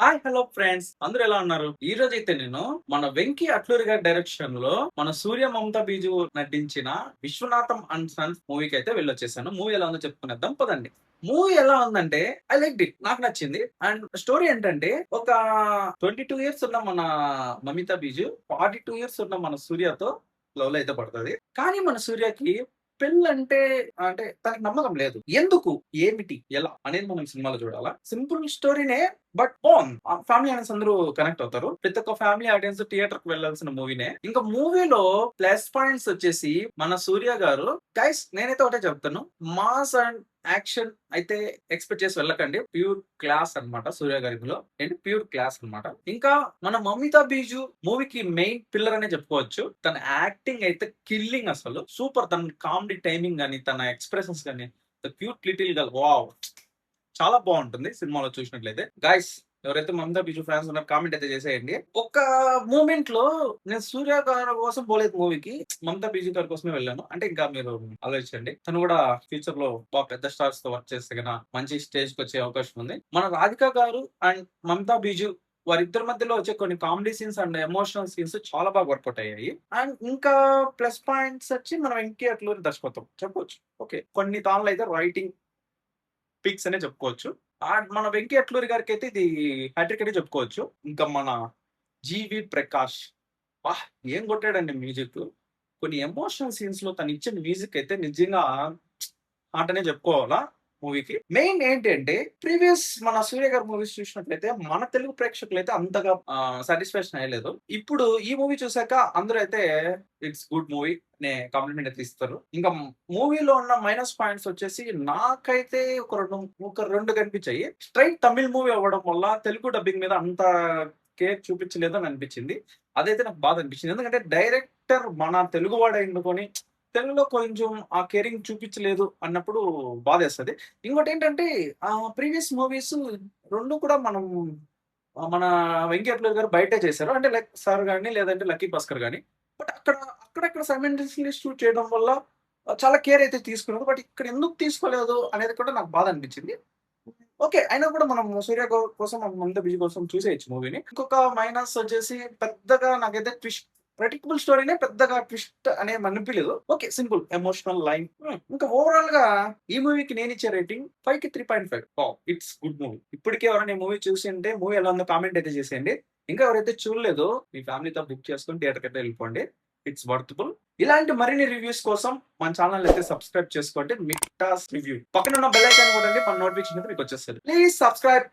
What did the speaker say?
Hi hello friends, అందరూ ఎలా ఉన్నారు? ఈ రోజు అయితే నేను మన వెంకీ అట్లూరి గారి డైరెక్షన్ లో మన సూర్య మమతా బీజు నటించిన విశ్వనాథం అండ్ సన్స్ మూవీకి అయితే వెళ్ళొచ్చేసాను. మూవీ ఎలా ఉందో చెప్పుకునేద్దాం పదండి. మూవీ ఎలా ఉందంటే ఐ లైక్ ఇట్, నాకు నచ్చింది. అండ్ స్టోరీ ఏంటంటే ఒక 22 ఇయర్స్ ఉన్న మన మమితా బీజు 42 ఇయర్స్ ఉన్న మన సూర్యతో లవ్ లో అయితే పడుతుంది. కానీ మన సూర్యకి పెళ్ళంటే అంటే తనకి నమ్మకం లేదు. ఎందుకు, ఏమిటి, ఎలా అనేది మనం సినిమాలో చూడాలా. సింపుల్ స్టోరీనే, బట్ బాగుంది. ఫ్యామిలీ ఆడియన్స్ అందరూ కనెక్ట్ అవుతారు. ప్రతి ఒక్క ఫ్యామిలీ ఆడియన్స్ థియేటర్ కి వెళ్ళాల్సిన మూవీనే. ఇంకా మూవీలో ప్లస్ పాయింట్స్ వచ్చేసి మన సూర్య గారు, గైస్ నేనైతే ఒకటే చెప్తాను, మాస్ అండ్ యాక్షన్ అయితే ఎక్స్పెక్ట్ చేసి వెళ్ళకండి. ప్యూర్ క్లాస్ అన్నమాట సూర్య గారిలో. ఏంటి ప్యూర్ క్లాస్ అన్నమాట. ఇంకా మన మమితా బీజు మూవీకి మెయిన్ పిల్లర్ అనే చెప్పుకోవచ్చు. తన యాక్టింగ్ అయితే కిల్లింగ్, అసలు సూపర్. తన కామెడీ టైమింగ్ గానీ, తన ఎక్స్ప్రెషన్స్ గానీ, క్యూట్ లిటిల్ గర్ల్, వావ్, చాలా బాగుంటుంది సినిమాలో చూసినట్లయితే. గైస్ ఎవరైతే మమతా బిజు ఫ్యాన్స్ ఉన్నారో కామెంట్ అయితే చేసేయండి. ఒక మూమెంట్ లో నేను సూర్య గారి కోసం పోలేదు మూవీకి, మమతా బిజు గారి కోసమే వెళ్ళాను. అంటే ఇంకా మీరు ఆలోచించండి, తను కూడా ఫ్యూచర్ లో బాగా పెద్ద స్టార్స్ తో వర్క్ చేస్తే గన మంచి స్టేజ్ కి వచ్చే అవకాశం ఉంది. మన రాధిక గారు అండ్ మమతా బిజు వారిద్దరి మధ్యలో వచ్చే కొన్ని comedy scenes and emotional scenes చాలా బాగా వర్కౌట్ అయ్యాయి. అండ్ ఇంకా ప్లస్ పాయింట్స్ వచ్చి మన వెంకీ అట్లూరి దర్శకత్వం చెప్పొచ్చు. ఓకే, కొన్ని తాళ్ళు అయితే రైటింగ్ పిక్స్ అనే చెప్పుకోవచ్చు. మన వెంకీ అట్లూరి గారికి అయితే ఇది హ్యాట్రిక్ అనే చెప్పుకోవచ్చు. ఇంకా మన జీవి ప్రకాష్, వాహ్, ఏం కొట్టాడండి మ్యూజిక్. కొన్ని ఎమోషనల్ సీన్స్ లో తను ఇచ్చిన మ్యూజిక్ అయితే నిజంగా ఆటనే చెప్పుకోవాలా మూవీకి. మెయిన్ ఏంటి అంటే ప్రీవియస్ మన సూర్య గారి మూవీస్ చూసినట్లయితే మన తెలుగు ప్రేక్షకులు అయితే అంతగా సాటిస్ఫాక్షన్ అయ్యలేదు. ఇప్పుడు ఈ మూవీ చూసాక అందరూ అయితే ఇట్స్ గుడ్ మూవీ అనే కాంప్లిమెంట్ అయితే ఇస్తారు. ఇంకా మూవీలో ఉన్న మైనస్ పాయింట్స్ వచ్చేసి నాకైతే ఒక రెండు కనిపించాయి. స్ట్రైట్ తమిళ్ మూవీ అవ్వడం వల్ల తెలుగు డబ్బింగ్ మీద అంత కేర్ చూపించలేదు అని అనిపించింది. అదైతే నాకు బాధ అనిపించింది. ఎందుకంటే డైరెక్టర్ మన తెలుగు వాడు అయిండుకొని తెలుగులో కొంచెం ఆ కేరింగ్ చూపించలేదు అన్నప్పుడు బాధేస్తది. ఇంకోటేంటంటే ప్రీవియస్ మూవీస్ 2 కూడా మనం మన 'వెంకీ అట్లూరి' గారు బయటే చేశారు. అంటే లైక్ 'సార్' గాని, లేదంటే 'లక్కీ భాస్కర్' గాని. బట్ అక్కడక్కడ సైమల్టేనియస్‌లీ షూట్ చేయడం వల్ల చాలా కేర్ అయితే తీసుకున్నారు. బట్ ఇక్కడ ఎందుకు తీసుకోలేదు అనేది కూడా నాకు బాధ అనిపించింది. ఓకే, అయినా కూడా మనం 'సూర్య' కోసం, మనం 'మమతా బీజీ' కోసం చూసేయొచ్చు మూవీని. ఇంకొక మైనస్ వచ్చేసి పెద్దగా నాకైతే ప్రెడిక్టబుల్ స్టోరీనే, పెద్దగా ట్విస్ట్ అనేది అనిపియలేదు. Okay, simple emotional line. ఇంకా ఓవరాల్ గా ఈ మూవీకి నేనిచ్చే రేటింగ్ 5కి 3.5. Wow, it's good movie. ఇప్పటికే ఎవరైనా ఈ మూవీ చూసి ఉంటే మూవీ ఎలా ఉందో కామెంట్ అయితే చేసేయండి. ఇంకా ఎవరైతే చూడలేదో మీ ఫ్యామిలీతో బుక్ చేసుకొని థియేటర్‌కి అయితే వెళ్ళిపోండి. It's worthable. ఇలాంటి మరిన్ని రివ్యూస్ కోసం మన ఛానల్ అయితే సబ్స్క్రైబ్ చేసుకోండి. మిక్టాస్ రివ్యూ పక్కన ఉన్న బెల్ ఐకాన్ కొట్టండి, మన నోటిఫికేషన్ అయితే మీకు వచ్చేస్తది. Please subscribe.